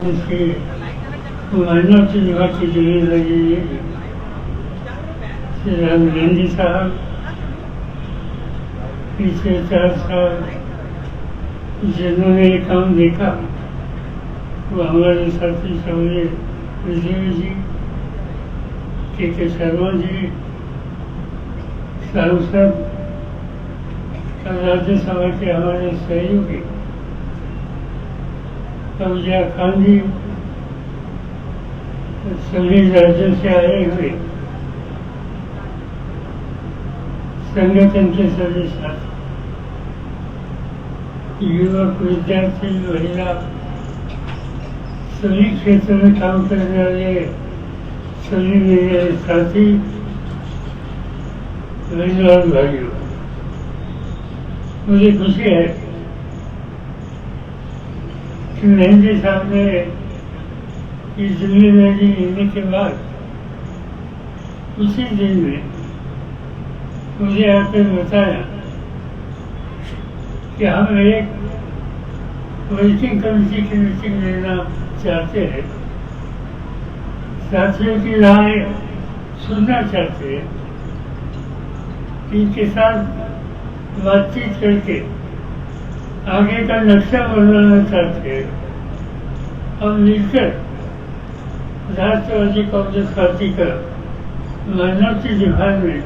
इसकी मेहनत से युवा की जमीन लगी है। श्री राम गांधी साहब पिछले 4 साल जिन्होंने ये काम देखा वो हमारे साथी सौर्य विजय जी, के शर्मा जी, सांसद राज्यसभा के हमारे सहयोगी फौजिया खान जी, सभी राज्यों से आए हुए संगठन के सभी साथी, युवक, विद्यार्थी, महिला, सभी क्षेत्रों में काम करने वाले सभी मेरे साथी, बहनों और भाइयों, मुझे खुशी है कि मेहंदी साहब ने इस जिम्मेदारी लेने के बाद उसी दिन में मुझे आकर बताया कि हम एक वर्किंग कमेटी की मीटिंग लेना चाहते हैं, साथियों की राय सुनना चाहते हैं, इनके साथ बातचीत करके आगे का नक्शा बनाना चाहते हैं और मिलकर राष्ट्रवादी कांग्रेस पार्टी का मानवता विभाग में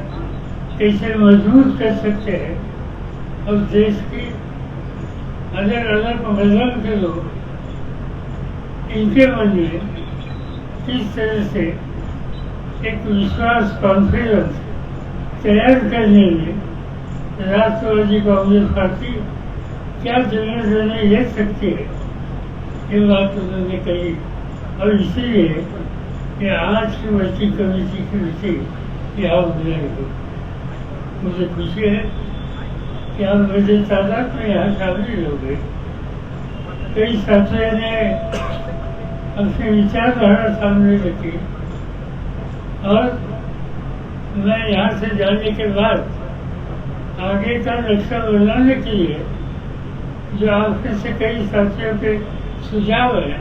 कैसे मजबूत कर सकते हैं और देश की अलग अलग मजहब के लोग इनके मन में किस तरह से एक विश्वास कॉन्फिडेंस तैयार करने में राष्ट्रवादी कांग्रेस पार्टी क्या जिम्मेदारी ले सकती है, ये बात उन्होंने कही। और इसीलिए कि आज की वर्किंग कमेटी की मीटिंग यहाँ बुलाई। मुझे खुशी है कि आप बड़े तादाद में यहाँ शामिल हो गए। कई साथियों ने अपनी विचारधारा सामने रखी और मैं यहाँ से जाने के बाद आगे का नक्शा बनाने के लिए जो आपके से कई साथियों के सुझाव हैं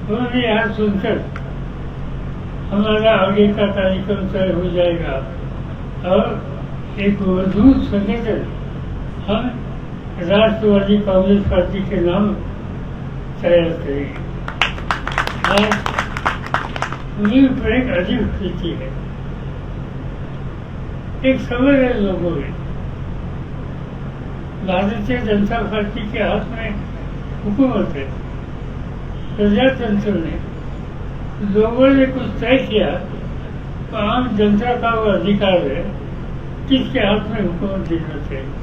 वो भी यहाँ सुनकर हमारा आगे का कार्यक्रम तय हो जाएगा और एक मजबूत संगठन हम राष्ट्रवादी कांग्रेस पार्टी के नाम तैयार करेंगे। नींव पर एक अजीब स्थिति है, एक समझ है लोगों में भारतीय जनता पार्टी के हाथ में हुकूमत है, प्रजातंत्र ने लोगों ने कुछ तय किया तो आम जनता का वो अधिकार है किसके हाथ में हुकूमत देना चाहिए।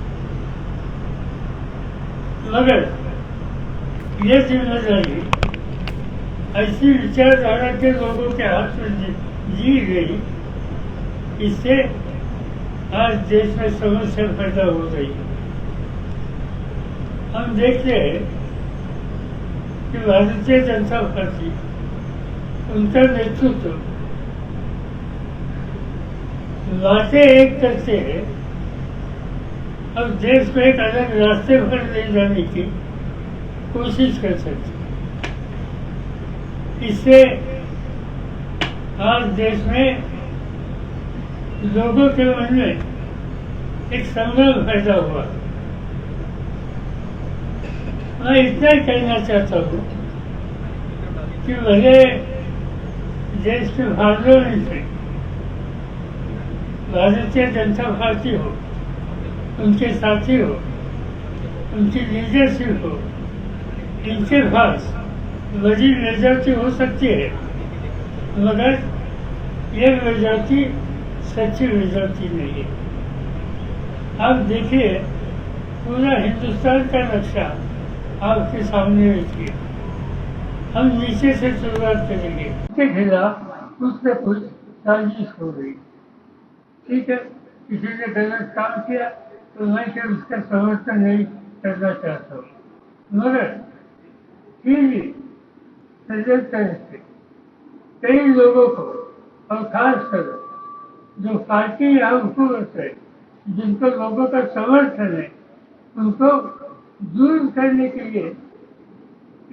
मगर यह जिम्मेदारी ऐसी विचारधारा के लोगों के हाथ में दी गई, इससे आज देश में समस्या पैदा हो गई। हम देखते हैं कि भारतीय जनता पार्टी, उनका नेतृत्व बातें एक करते हैं और देश को एक अलग रास्ते पर ले जाने की कोशिश कर सकते हैं। इससे आज देश में लोगों के मन में एक संभ्रम पैदा हुआ। मैं इतना ही कहना चाहता हूँ कि भले देश के भागों में से भारतीय जनता पार्टी हो, उनके साथी हो, उनकी लीडरशिप हो, इनके पास बड़ी मेजॉरिटी हो सकती है, मगर यह मेजॉरिटी सच्ची मेजॉरिटी नहीं है। आप देखिए पूरा हिंदुस्तान का नक्शा आपके सामने रखिए। हम नीचे से शुरुआत करेंगे, उसके खिलाफ कुछ न कुछ साजिश हो गई। ठीक है, किसी ने गलत काम किया तो मैं फिर उसका समर्थन नहीं करना चाहता हूँ, मगर फिर भी सजग तरह से कई लोगों को और खासकर जो पार्टी या हुकूमत है जिनको लोगों का समर्थन है, उनको दूर करने के लिए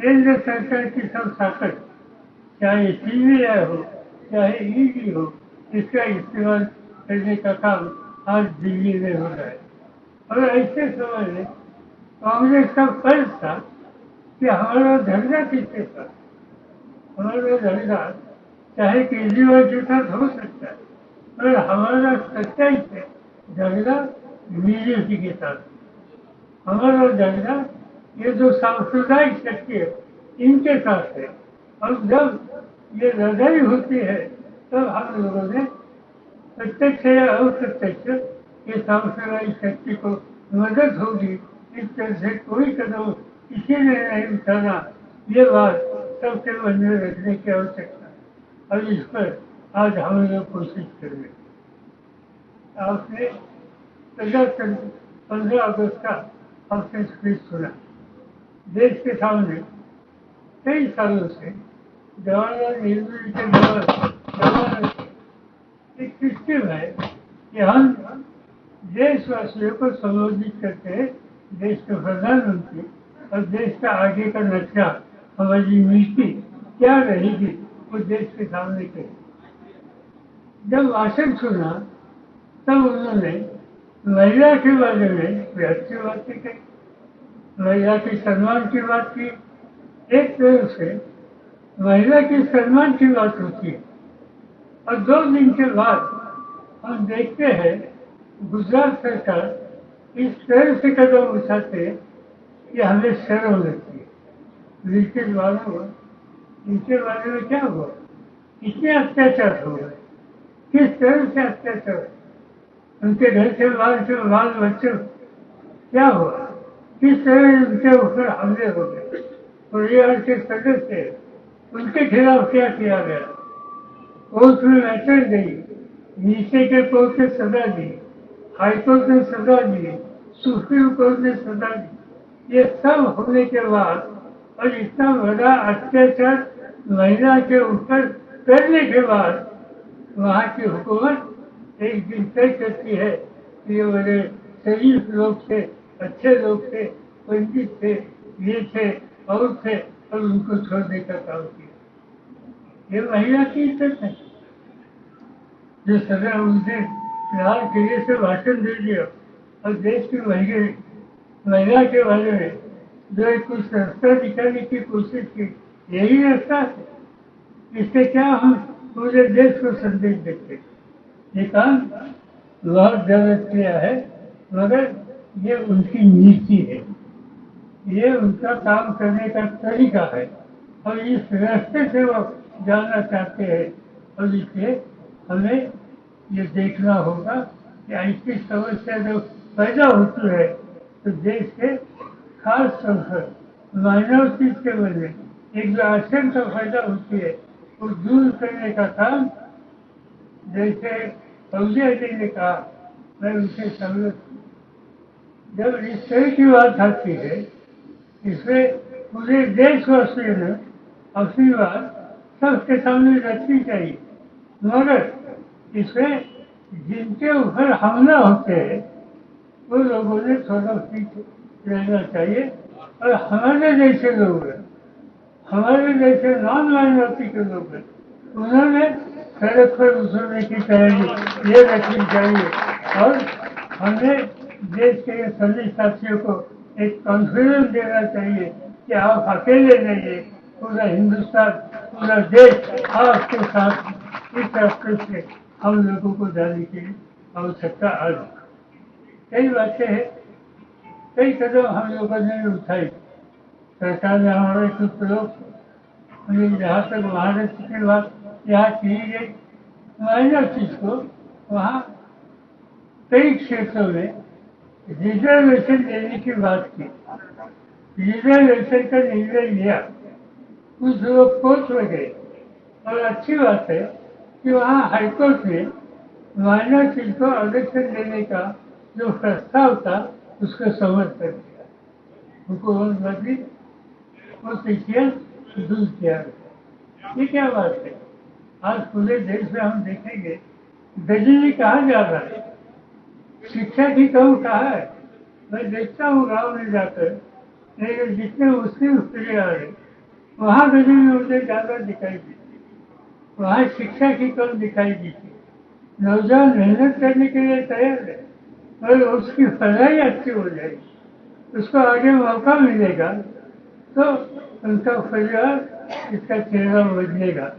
केंद्र सरकार की सब ताकत, चाहे सीबीआई हो, चाहे ईडी हो, इसका इस्तेमाल करने का काम आज दिल्ली में हो रहा है। और ऐसे समय में कांग्रेस का फर्ज था कि हमारा झगड़ा किसके साथ, हमारा झगड़ा चाहे केजरीवाल के साथ हो सकता है, पर हमारा सच्चाई से झगड़ा बीजेपी के साथ, हमारा झगड़ा ये जो सांप्रदायिक शक्ति है इनके साथ है। और जब ये लड़ाई होती है तब हम लोगों ने प्रत्यक्ष या अप्रत्यक्ष ये सांप्रदायिक शक्ति को मदद होगी, इस तरह से कोई कदम किसी ने नहीं उठाना, ये बात सबके मन में रखने की आवश्यकता है। और इस पर आज हम लोग कोशिश करेंगे। आपने 15 अगस्त का आपने स्पीच सुना। देश के सामने कई सालों से जवाहरलाल नेहरू जी के जमाने एक सिस्टम है कि हम देशवासियों को संबोधित करते हैं, देश के प्रधानमंत्री, और देश का आगे का नक्शा, हमारी नीति क्या रहेगी वो देश के सामने कहे। जब भाषण सुना तब उन्होंने महिला के बारे में भी अच्छी बातें कही, महिला के सम्मान की बात की। एक तरह से महिला के सम्मान की बात होती है, और 2 दिन के बाद हम देखते हैं गुजरात सरकार इस तरह से कदम उठाते कि हमें शर्म लगती है। नीचे वालों में क्या हुआ, कितने अत्याचार हो गए, किस तरह से अत्याचार, उनके घर के बाल बच्चों क्या हुआ, किस तरह उनके ऊपर हमले हो गए, परिवार के सदस्य उनके खिलाफ क्या किया गया, कोर्ट में मैटर गई, नीचे के कोर्ट ने सजा दी, हाईकोर्ट ने सजा दी, सुप्रीम कोर्ट ने सजा दी। ये सब होने के बाद और इतना बड़ा अत्याचार महिला के ऊपर करने के बाद वहाँ की हुकूमत एक दिन तय करती है कि ये बड़े शरीफ लोग थे, अच्छे लोग थे, पंडित थे, ये थे और थे, और उनको छोड़ने का काम किया। ये महिला की इज्जत है। जो सजा उनसे लाल किले से भाषण दे दिया और देश की महिला के बारे में जो कुछ रास्ता दिखाने की कोशिश की, यही रास्ता है। इससे क्या हम पूरे देश को संदेश देते। ये काम बहुत गलत किया है, मगर ये उनकी नीति है, ये उनका काम करने का तरीका है, और इस रास्ते से वो जाना चाहते हैं। और इसलिए हमें ये देखना होगा कि ऐसी समस्या जो पैदा होती है तो देश के खास तौर पर माइनॉरिटीज के मन में एक जो आशंका पैदा होती है वो दूर करने का काम, जैसे फौजिया जी ने कहा, मैं उनसे सहमत हूँ। जब इस तरह की बात आती है इसमें पूरे देशवासियों ने अपनी बात सबके सामने रखनी चाहिए, मगर इसमें जिनके ऊपर हमला होते हैं वो लोगों ने थोड़ा पीछे रहना चाहिए। और हमारे जैसे लोग हैं, हमारे जैसे नॉन माइनॉरिटी के लोग हैं, उन्होंने सड़क पर उतरने की तैयारी ये रखनी चाहिए। और हमें देश के सभी साथियों को एक कॉन्फिडेंस देना चाहिए कि आप अकेले नहीं, पूरा हिंदुस्तान, पूरा देश आपके साथ इस रास्ते से हम लोगों को जाने की आवश्यकता आ रही। कई बातें हैं, कई कदम हम लोगों ने उठाई, सरकार ने हमारे कुछ प्रयोग, जहाँ तक महाराष्ट्र की बात यहाँ की गई, माइनर चीज को वहाँ कई क्षेत्रों में रिजर्वेशन देने की बात की। रिजर्वेशन का निर्णय लिया, कुछ लोग कोर्ट में गए, और अच्छी बात है कि वहाँ हाईकोर्ट ने माइनर चीज को आरक्षण देने का जो प्रस्ताव था उसका समर्थन किया, हुकूमत बदली, वो स्थितियाँ दूर किया गया। ये क्या बात है। आज पूरे देश में हम देखेंगे गरीबी कहाँ जा रहा है, शिक्षा की कमी कहाँ है। मैं देखता हूँ गाँव में जाकर जितने मुस्लिम स्त्री आ रहे वहाँ गरीबी मुझे ज़्यादा दिखाई देती, वहाँ शिक्षा की कम दिखाई देती। नौजवान मेहनत करने के लिए तैयार है और उसकी पढ़ाई अच्छी हो जाएगी, उसको आगे मौका मिलेगा तो उनका परिवार इसका चेहरा बदलेगा।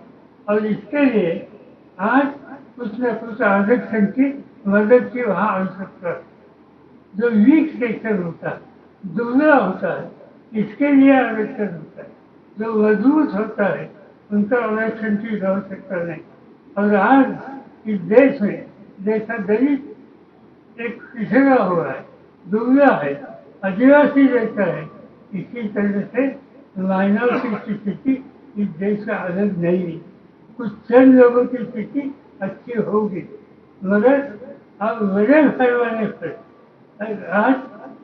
और इसके लिए आज कुछ न कुछ आरक्षण की मदद की वहाँ आवश्यकता है। जो वीक सेक्शन होता है, दुबला होता है, इसके लिए आरक्षण होता है। जो मजबूत होता है उनका आरक्षण की आवश्यकता नहीं। और आज इस देश में जैसा गरीब एक पिछड़ा हुआ है, दुबला है, आदिवासी रहता है, इसी तरह से माइनॉरिटी की स्थिति इस देश का अलग नहीं है। कुछ चंद लोगों की स्थिति अच्छी होगी, मगर अब बड़े पैमाने पर आज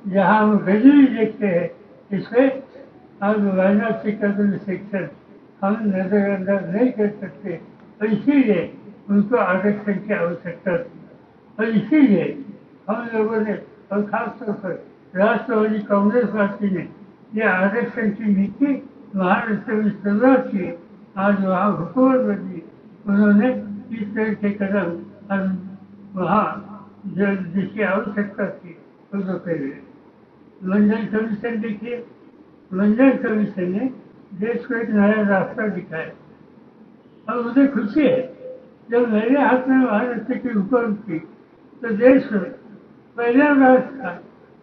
जहाँ हम गरीबी देखते हैं, इसमें अब माइनॉरिटी का सेक्शन हम नजरअंदाज नहीं कर सकते। और इसीलिए उनको आरक्षण की आवश्यकता थी। और इसीलिए हम लोगों ने, और खासतौर पर राष्ट्रवादी कांग्रेस पार्टी ने ये आरक्षण की नीति महाराष्ट्र में शुरुआत की। आज वहाँ हुकूमत बनी, उन्होंने इस तरह के कदम और वहाँ जो जिसकी आवश्यकता थी उसको पहले मंडल कमीशन देखिए। मंडल कमीशन ने देश को एक नया रास्ता दिखाया और मुझे खुशी है जब मेरे हाथ में महाराष्ट्र की हुकूमत थी तो देश में पहला रास्ता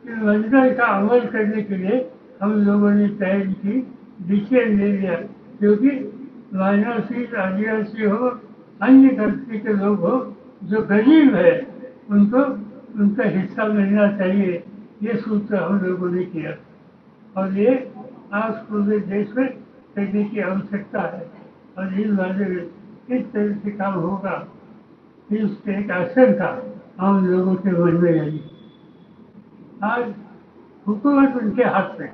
कि मंडल का अमल करने के लिए हम लोगों ने तैयारी की, डिसीजन ले लिया। क्योंकि माइनॉरिटी, आदिवासी हो, अन्य कंट्री के लोग हो, जो गरीब है उनको उनका हिस्सा मिलना चाहिए, ये सूत्र हम लोगों ने किया। और ये आज पूरे देश में करने की आवश्यकता है। और इस बारे में किस तरह से काम होगा, इससे एक आशंका हम लोगों के मन में आई। आज हुकूमत उनके हाथ में,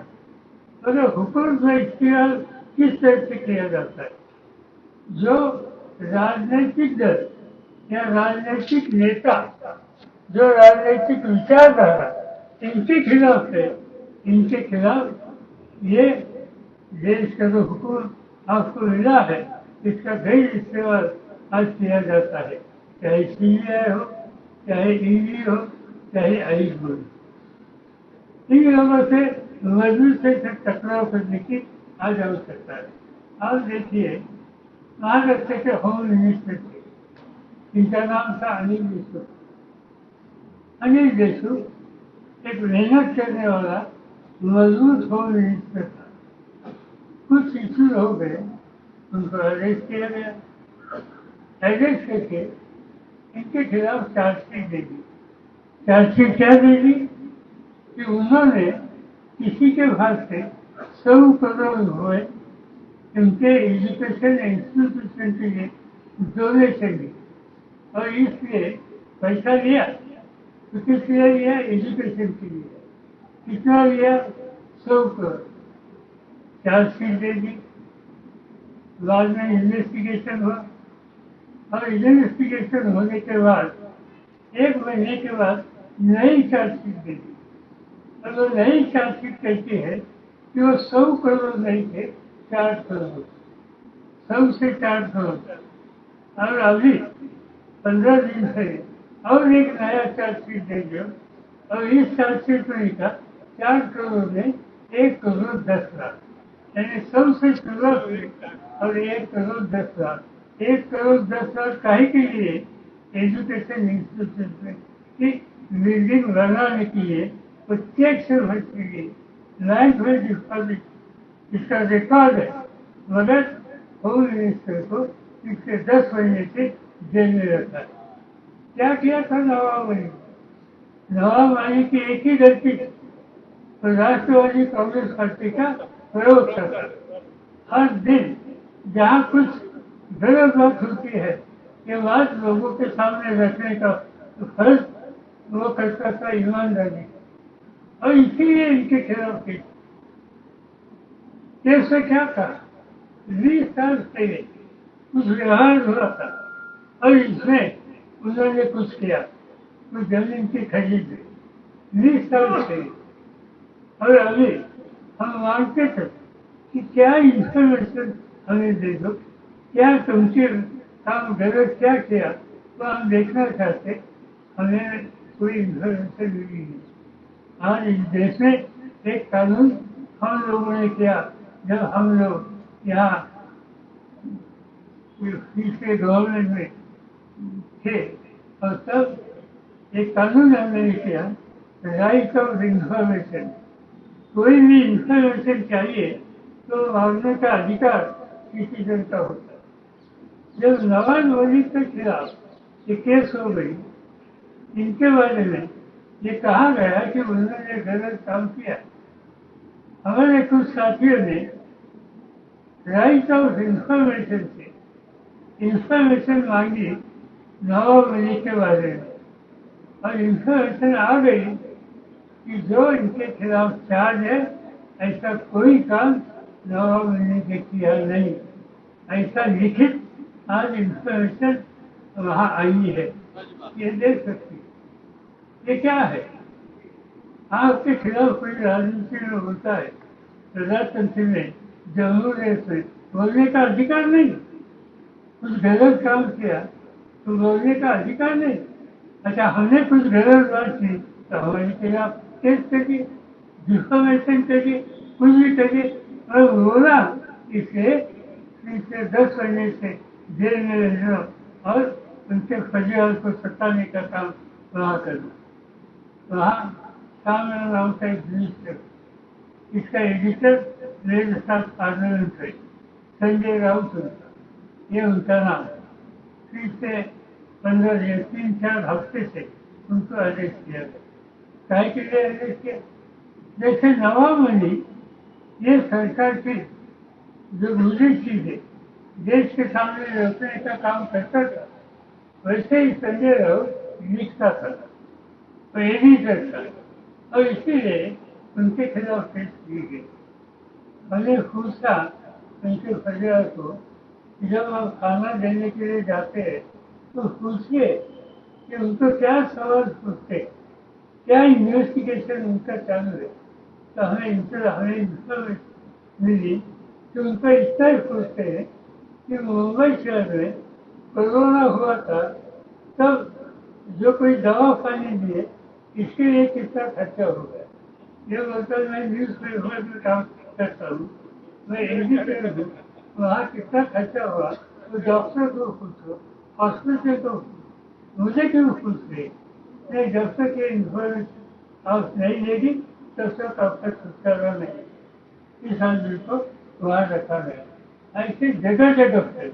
अगर हुकूमत में इख्तियार किस तरह से किया जाता है, जो राजनीतिक दल या राजनीतिक नेता, जो राजनीतिक विचारधारा इनके खिलाफ है, इनके खिलाफ ये देश का जो हुकूम आपको मिला है इसका गैर इस्तेमाल आज किया जाता है, चाहे सीबीआई हो, चाहे ईडी हो, चाहे आईटी हो। इन लोगों से मजबूत से टकराव करने की आज आवश्यकता है। आप देखिए महाराष्ट्र के होम मिनिस्टर थे, इनका नाम था अनिल देशमुख। अनिल देशमुख एक मेहनत करने वाला मजबूत होम मिनिस्टर था। कुछ इशू हो गए, उनको अरेस्ट किया गया। अरेस्ट करके इनके खिलाफ चार्जशीट दे दी। चार्जशीट क्या दे दी कि उन्होंने किसी के पास से 100 करोड़ हुए उनके एजुकेशन इंस्टीट्यूशन के लिए डोनेशन दी और इसलिए पैसा लिया। तो किस लिए लिया? एजुकेशन के लिए। कितना लिया? 100 करोड़। चार्जशीट दे दी। बाद में इन्वेस्टिगेशन हुआ और इन्वेस्टिगेशन होने के बाद 1 महीने के बाद नई चार्जशीट दे दी। और वो नई चार्जशीट कहती है कि वो 100 करोड़ नहीं थे, 4 करोड़, 100 से 4 करोड़। और अभी 15 दिन से और एक नया चार्जशीट दे दिया और इस चार्जशीट में लिखा 4 करोड़ में 1 करोड़ 10 लाख, यानी 100 से शुरू और 1 करोड़ 10 लाख। 1 करोड़ 10 लाख काहे के लिए? एजुकेशन इंस्टीट्यूशन में की बिल्डिंग बनाने के लिए, वो चेक से भर के लिए, बैंक में डिपॉजिट, इसका रिकॉर्ड है। मगर होम मिनिस्टर को पिछले 10 महीने से जेल में रखा है। क्या किया था नवाब मलिक? नवाब मलिक की एक ही गलती तो राष्ट्रवादी कांग्रेस पार्टी का प्रयोग था। हर दिन जहाँ कुछ गलत बात होती है ये बात लोगों के सामने रखने का फर्ज वो करता था ईमानदारी। और इसीलिए इनके खिलाफ केस में क्या था? 20 साल पहले कुछ व्यवहार हुआ था और इसमें उन्होंने कुछ किया, कुछ जमीन की खरीद 20 साल पहले। और अभी हम मानते थे कि क्या इंफॉर्मेशन हमें दे दो, क्या तुमसे काम गलत क्या किया, तो हम देखना चाहते, हमें कोई इंफॉर्मेशन मिली नहीं। आज इस देश में एक कानून हम लोगों ने किया, जब हम लोग यहाँ तीसरे गवर्नमेंट में थे, और तब एक कानून हमने किया, राइट ऑफ इंफॉर्मेशन। कोई भी इंफॉर्मेशन चाहिए तो मांगने का अधिकार सिटीजन का होता है। जब नवाज मलिक के खिलाफ ये केस हो गई, इनके बारे में ये कहा गया कि उन्होंने गलत काम किया। हमारे कुछ साथियों ने राइट ऑफ इंफॉर्मेशन से इंफॉर्मेशन मांगी नवाब मलिक के बारे में, और इंफॉर्मेशन आ गई कि जो इनके खिलाफ चार्ज है, ऐसा कोई काम नवाब मलिक ने किया नहीं। ऐसा लिखित आज इंफॉर्मेशन वहाँ आई है, ये देख सकती है। ये क्या है? आपके खिलाफ कोई राजनीति में होता है, प्रजातंत्र में, जमहूरियत में बोलने का अधिकार नहीं। कुछ गलत काम किया तो बोलने का अधिकार नहीं। अच्छा, हमने कुछ गलत बात की तो हमारे खिलाफ केस करिए, डिफॉर्मेशन करिए, कुछ भी करिए, और बोला इसे 10 महीने से जेल में रहना और उनके फरियाद को सताने का काम वहाँ करना। वहाँ सामने नाम का एक मिनिस्टर, इसका एडिटर मेरे साथ पार्लियामेंट है, संजय राउत उनका, ये उनका नाम। फिर से 15 या 3-4 हफ्ते से उनको अरेस्ट किया गया। काय के लिए अरेस्ट किया? जैसे नवाब मलिक ये सरकार की जो दूसरी चीज है, देश के सामने रखने का काम करता था, वैसे ही संजय राउत लिखता था, तो एडिटर था, और इसीलिए उनके खिलाफ केस की गई। मैंने पूछा उनके फरियाद को, जब आप खाना देने के लिए जाते हैं तो पूछिए कि उनको क्या सवाल पूछते, क्या इन्वेस्टिगेशन उनका चालू है। तो हमें इंफॉर्मेशन मिली कि उनका इतना ही पूछते हैं कि मुंबई शहर में कोरोना हुआ था, तब जो कोई दवा पानी दिए, इसके लिए कितना खर्चा हो गया। ये बोलता है मैं न्यूज पेपर में काम करता हूँ, मैं एडिटर हूँ, वहाँ कितना खर्चा हुआ तो डॉक्टर को पूछो, हॉस्पिटल को पूछो, मुझे क्यों पूछ रहे? नहीं, जब तक ये इन्फॉर्मेशन आप नहीं लेगी तब तक आपका छुटकारा नहीं। इस आदमी को वहाँ रखा गया। ऐसे जगह जगह पर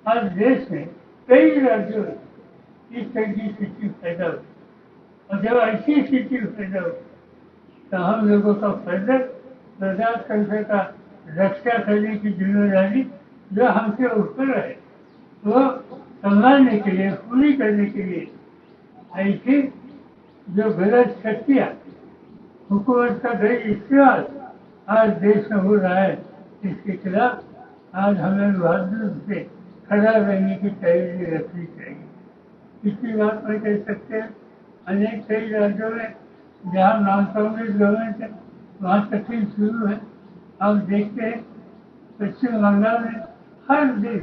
आज देश में कई राज्यों में इस तरह की स्थिति पैदा हुई, और जब ऐसी स्थिति पैदा हुई तो हम लोगों का फर्ज, प्रजातंत्र का रक्षा करने की जिम्मेदारी जो हमसे ऊपर है, वो संभालने के लिए, पूरी करने के लिए ऐसी जो गलत शक्तियाँ, हुकूमत का गैर इस्तेमाल आज देश में हो रहा है, इसके खिलाफ आज हमें बहादुर से खड़ा रहने की तैयारी रखनी चाहिए। इसी बात पर कह सकते हैं, अनेक कई राज्यों में जहाँ नॉन कांग्रेस गवर्नमेंट है, वहाँ तकलीफ शुरू है। आप देखते हैं पश्चिम बंगाल में हर दिन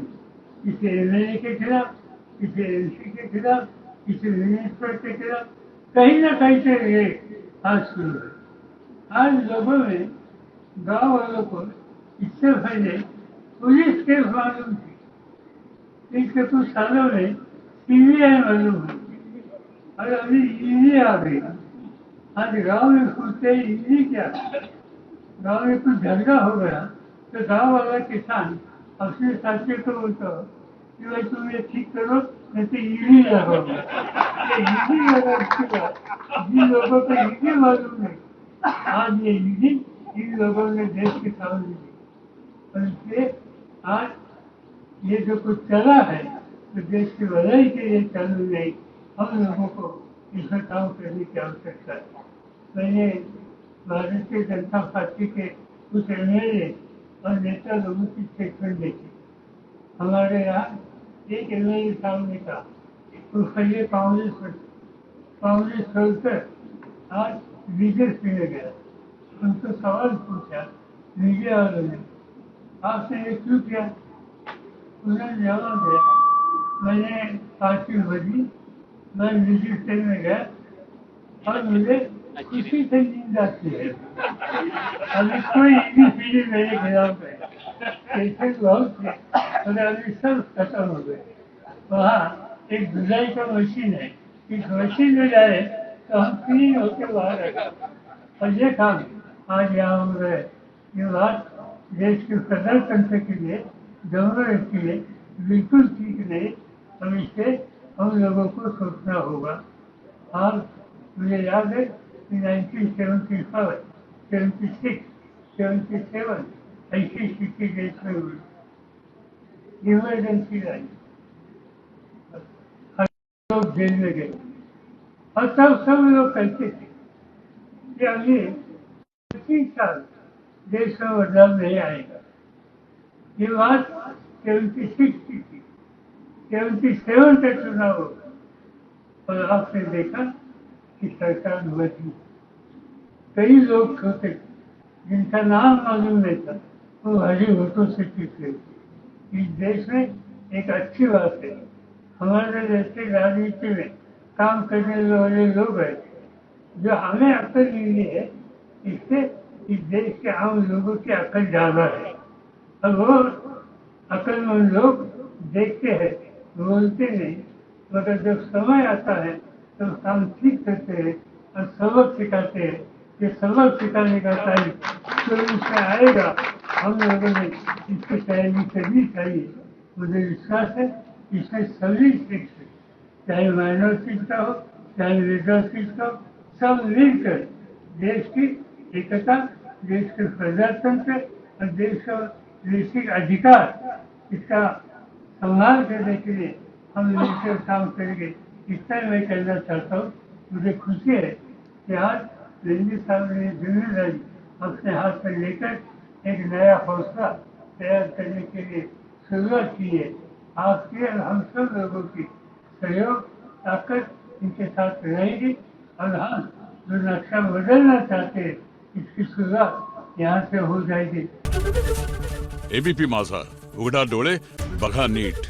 किसी एमएलए के खिलाफ, किसी एमसी के खिलाफ, किसी मिनिस्टर के खिलाफ कहीं ना कहीं से रेड आज शुरू है। आज लोगों में, गांव वालों को इससे पहले पुलिस केस मालूम थी, पिछले कुछ सालों में सीबीआई मालूम हुई, और अभी ईडी आ गई। आज गांव में पूछते ईडी क्या, गांव में कुछ झगड़ा हो गया तो गांव वाला किसान अपने साथियों को बोलता हो कि भाई तुम ये ठीक करो, नहीं तो ईडी लगाओगे। ईडी लगा, इसके बाद जिन लोगों को ईडी मालूम नहीं, आज ये ईडी इन लोगों ने देश के सामने दी, और इसलिए आज ये जो कुछ चला है तो देश की भलाई के लिए चालू नहीं, हम लोगों को इसमें काम करने की आवश्यकता है। मैंने भारतीय जनता पार्टी के कुछ एमएलए और नेता लोगों की स्टेटमेंट देखी। हमारे यहाँ एक एमएलए साहब ने कहा उसका ये कांग्रेस छोड़कर आज बीजेपी में गया। उनको सवाल पूछा मीडिया वालों ने आपने ये क्यों किया? उन्होंने जवाब दिया, मैंने पार्टी बदली, मैं निजी ट्रेन में गया और मुझे खुशी से नींद आती है। अभी कोई इसी चीजें मेरे खिलाफ है, कैसे बहुत थे मगर अभी सब खत्म हो गए। वहाँ एक धुलाई का मशीन है, इस मशीन में जाए तो हम क्लीन होकर बाहर आए। और ये काम आज यहाँ हो रहा है। ये बात देश के प्रजातंत्र के लिए, डेमोक्रेसी के लिए बिल्कुल ठीक नहीं। अब इससे हम लोगों को सोचना होगा। और मुझे याद है कि 1975, 76, 77 ऐसी स्थिति देश में हुई, इमरजेंसी आई, लोग जेल में गए और तब सब लोग कहते थे कि अगले 25 साल देश में बदलाव नहीं आएगा। ये बात 76 की थी, 77 तक चुनाव होगा और आपने देखा कि सरकार बदली। कई लोग होते जिनका नाम मालूम नहीं था, वो हरी वोटों से जीत गए। इस देश में एक अच्छी बात है, हमारे जैसे राजनीति में काम करने वाले लोग हैं जो हमें अक्ल मिली है, इससे इस देश के आम लोगों की अक्ल ज्यादा है। और वो अक्लमंद लोग देखते हैं, बोलते नहीं, मगर जब समय आता है तो काम ठीक करते हैं और सबक सिखाते हैं। ये सबक सिखाने का टाइम तो इसमें आएगा, हम लोगों ने इसकी तैयारी करनी चाहिए। मुझे विश्वास है इसमें सभी शिक्षक, चाहे माइनॉरिटीज का हो चाहे मेजॉरिटीज का हो, सब मिलकर देश की एकता, देश के प्रजातंत्र और देश का नैतिक अधिकार, इसका संभाल करने के लिए हम मिलकर काम करेंगे। इतना मैं कहना चाहता हूँ। मुझे खुशी है कि आज दिल्ली साहब ने जिम्मेदारी अपने हाथ में लेकर एक नया हौसला तैयार करने के लिए शुरुआत की है। आपके और हम सब लोगों की सहयोग ताकत इनके साथ रहेगी और हम जो नक्शा बदलना चाहते हैं इसकी शुरुआत यहाँ से हो जाएगी। एबीपी माझा, उघडा डोळे बघा नीट।